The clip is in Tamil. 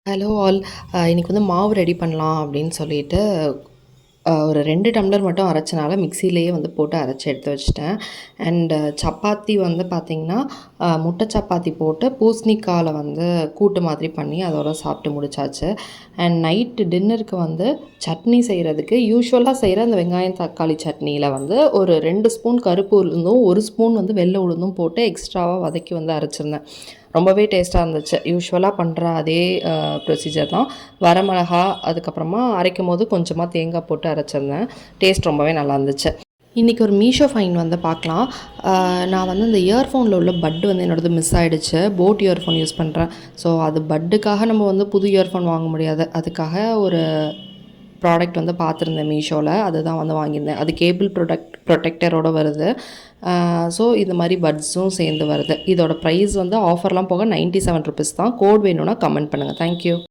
Hello all. இன்னைக்கு வந்து மாவு ரெடி பண்ணலாம் அப்படின்னு சொல்லிட்டு, ஒரு 2 டம்ளர் மட்டும் அரைச்சனால மிக்ஸியிலேயே வந்து போட்டு அரைச்சு எடுத்து வச்சுட்டேன். சப்பாத்தி வந்து பார்த்திங்கன்னா, முட்டை சப்பாத்தி போட்டு பூசணிக்கால வந்து கூட்டு மாதிரி பண்ணி அதோட சாப்பிட்டு முடிச்சாச்சு. நைட்டு டின்னருக்கு வந்து சட்னி செய்கிறதுக்கு யூசுவலாக செய்கிற அந்த வெங்காயம் தக்காளி சட்னியில் வந்து ஒரு 2 ஸ்பூன் கருப்பு உளுந்தும் 1 ஸ்பூன் வந்து வெள்ளை உளுந்தும் போட்டு எக்ஸ்ட்ராவாக வதக்கி வந்து அரைச்சிருந்தேன். ரொம்பவே டேஸ்ட்டாக இருந்துச்சு. யூசுவலாக பண்ணுற அதே ப்ரொசீஜர் தான். வரமிளகா, அதுக்கப்புறமா அரைக்கும்போது கொஞ்சமாக தேங்காய் போட்டு அரைச்சிருந்தேன். டேஸ்ட் ரொம்பவே நல்லா இருந்துச்சு. இன்றைக்கி ஒரு மீஷோ ஃபைன் வந்து பார்க்கலாம். நான் வந்து இந்த இயர்ஃபோனில் உள்ள பட் வந்து என்னோடது மிஸ் ஆகிடுச்சு. போட் இயர்ஃபோன் யூஸ் பண்ணுறேன். ஸோ அது பட்டுக்காக நம்ம வந்து புது இயர்ஃபோன் வாங்க முடியாது. அதுக்காக ஒரு ப்ராடக்ட் வந்து பார்த்துருந்தேன் மீஷோவில். அதுதான் வந்து வாங்கியிருந்தேன். அது கேபிள் ப்ரொடெக்டரோடு வருது. ஸோ இந்த மாதிரி பட்ஸும் சேர்ந்து வருது. இதோட ப்ரைஸ் வந்து ஆஃபர்லாம் போக ₹97 தான். கோட் வேணும்னா கமெண்ட் பண்ணுங்கள். தேங்க்யூ.